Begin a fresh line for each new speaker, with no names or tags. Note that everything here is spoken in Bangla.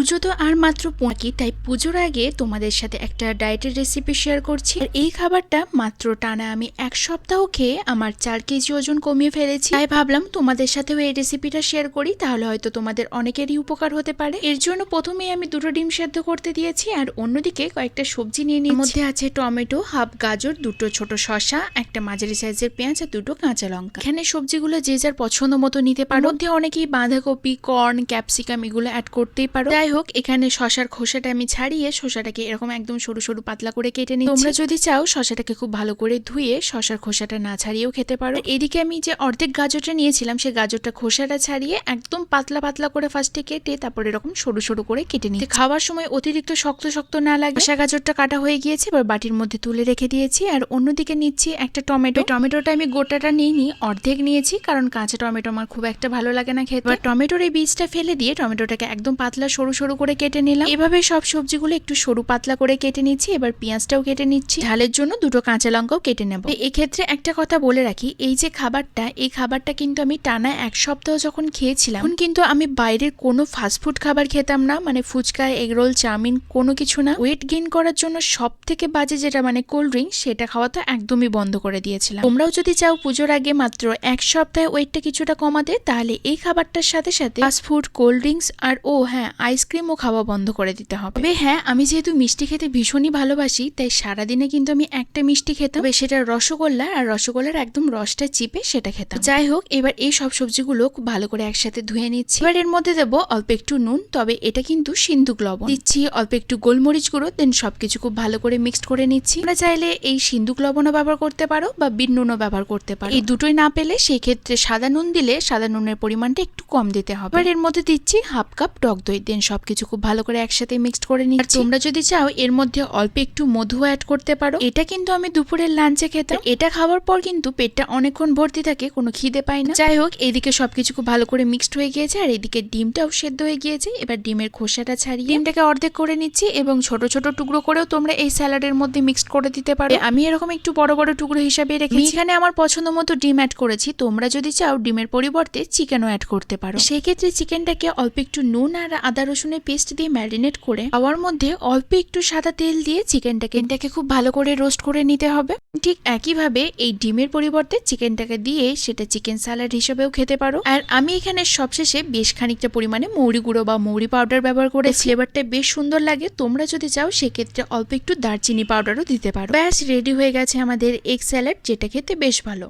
পুজো তো আর মাত্র পঁকি, তাই পুজোর আগে তোমাদের সাথে একটা ডায়েটের রেসিপি শেয়ার করছি। আর এই খাবারটা মাত্র টানা আমি 1 সপ্তাহ খেয়ে আমার 4 কেজি ওজন কমিয়ে ফেলেছি। তাই ভাবলাম তোমাদের সাথেও এই রেসিপিটা শেয়ার করি, তাহলে হয়তো তোমাদের অনেকেরই উপকার হতে পারে। এর জন্য প্রথমেই আমি 2টো ডিম সেদ্ধ করতে দিয়েছি, আর অন্যদিকে কয়েকটা সবজি নিয়ে নিয়েছি। মধ্যে আছে টমেটো, হাফ গাজর, 2টো ছোট শসা, একটা মাঝারি সাইজের পেঁয়াজ আর 2টো কাঁচা লঙ্কা। এখানে সবজিগুলো যে যার পছন্দ মতো নিতে পারো। মধ্যে অনেকেই বাঁধাকপি, কর্ন, ক্যাপসিকাম এগুলো অ্যাড করতেই পারো। যাই হোক, এখানে শসার খোসাটা আমি ছাড়িয়ে শসাটাকে এরকম একদম সরু সরু পাতলা করে কেটে নিচ্ছি। তোমরা যদি চাও শসাটাকে খুব ভালো করে ধুয়ে শসার খোসাটা না ছাড়িয়েও খেতে পারো। এদিকে আমি যে অর্ধেক গাজরটা নিয়েছিলাম, সেই গাজরটা খোসাটা ছাড়িয়ে একদম পাতলা পাতলা করে ফার্স্টে কেটে তারপর এরকম সরু সরু করে কেটে নিচ্ছি। খাওয়ার সময় অতিরিক্ত শক্ত শক্ত না লাগে। শসা গাজরটা কাটা হয়ে গিয়েছে, এবার বাটির মধ্যে তুলে রেখে দিয়েছি। আর অন্যদিকে নিচ্ছি একটা টমেটো। টমেটোটা আমি গোটাটা নিইনি, অর্ধেক নিয়েছি, কারণ কাঁচা টমেটো আমার খুব একটা ভালো লাগে না খেতে। এবার টমেটোর এই বীজটা ফেলে দিয়ে টমেটোটাকে একদম পাতলা সরু সরু করে কেটে নিলাম। এভাবে সব সবজিগুলো একটু সরু পাতলা করে কেটে নিচ্ছি। এবার পেঁয়াজটাও কেটে নিচ্ছি, ঝালের জন্য 2টো কাঁচা লঙ্কাও কেটে নেব। এক্ষেত্রে একটা কথা বলে রাখি, এই যে খাবারটা, এই খাবারটা কিন্তু আমি টানা 1 সপ্তাহ যখন খেয়েছিলাম, তখন কিন্তু আমি বাইরের কোনো ফাস্টফুড খাবার খেতাম না, মানে ফুচকা, এগরোল, চাউমিন কোনো কিছু না। ওয়েট গেইন করার জন্য সব থেকে বাজে যেটা মানে কোল্ড ড্রিঙ্ক, সেটা খাওয়া তো একদমই বন্ধ করে দিয়েছিলাম। তোমরাও যদি চাও পুজোর আগে মাত্র 1 সপ্তাহে ওয়েটটা কিছুটা কমাতে, তাহলে এই খাবারটার সাথে সাথে ফাস্টফুড, কোল্ড ড্রিঙ্কস আর হ্যাঁ, আইসক্রিমও খাওয়া বন্ধ করে দিতে হবে। তবে হ্যাঁ, আমি যেহেতু মিষ্টি খেতে ভীষণই ভালোবাসি, তাই সারাদিনে কিন্তু আমি একটা মিষ্টি খেতাম, সেটা রসগোল্লা, আর রসগোল্লার একদম রসটা চিপে সেটা খেতাম। যাই হোক, এবার এই সব সবজিগুলো খুব ভালো করে একসাথে ধুয়ে নিচ্ছি। এবার এর মধ্যে দেবো অল্প একটু নুন, তবে এটা কিন্তু সিন্দুক লবণ দিচ্ছি, অল্প একটু গোলমরিচ গুঁড়ো, দেন সবকিছু খুব ভালো করে মিক্সড করে নিচ্ছি। আমরা চাইলে এই সিন্দুক লবণও ব্যবহার করতে পারো বা বিট নুনও ব্যবহার করতে পারো। এই দুটোই না পেলে সেই ক্ষেত্রে সাদা নুন দিলে সাদা নুনের পরিমাণটা একটু কম দিতে হবে। এবার এর মধ্যে দিচ্ছি হাফ কাপ টক দই, দেন সবকিছু খুব ভালো করে একসাথে মিক্সড করে নিচ্ছি। তোমরা যদি চাও এর মধ্যে অল্প একটু মধু অ্যাড করতে পারো। এটা কিন্তু আমি দুপুরের লাঞ্চে খেতাম। এটা খাওয়ার পর কিন্তু পেটটা অনেকক্ষণ ভর্তি থাকে, কোনো খিদে পায় না। যাই হোক, এইদিকে সবকিছু খুব ভালো করে মিক্সড হয়ে গিয়েছে, আর এইদিকে ডিমটাও সেদ্ধ হয়ে গিয়েছে। এবার ডিমের খোসাটা ছাড়িয়ে ডিমটাকে অর্ধেক করে নিচ্ছি, এবং ছোট ছোট টুকরো করেও তোমরা এই স্যালাডের মধ্যে মিক্সড করে দিতে পারো। আমি এরকম একটু বড় বড় টুকরো হিসাবে রেখেছি। এখানে আমার পছন্দ মতো ডিম অ্যাড করেছি। তোমরা যদি চাও ডিমের পরিবর্তে চিকেনও অ্যাড করতে পারো। সেই ক্ষেত্রে চিকেনটাকে অল্প একটু নুন আর আদা রসুনের পেস্ট দিয়ে ম্যারিনেট করে খাওয়ার মধ্যে অল্প একটু সাদা তেল দিয়ে চিকেনটাকে খুব ভালো করে রোস্ট করে নিতে হবে। ঠিক একইভাবে এই ডিমের পরিবর্তে চিকেনটাকে দিয়ে সেটা চিকেন স্যালাড হিসেবেও খেতে পারো। আর আমি এখানে সবশেষে বেশ খানিকটা পরিমাণে মৌরি গুঁড়ো বা মৌরি পাউডার ব্যবহার করে ফ্লেভারটা বেশ সুন্দর লাগে। তোমরা যদি চাও সেক্ষেত্রে অল্প একটু দারচিনি পাউডারও দিতে পারো। ব্যাস, রেডি হয়ে গেছে আমাদের এগ স্যালাড, যেটা খেতে বেশ ভালো।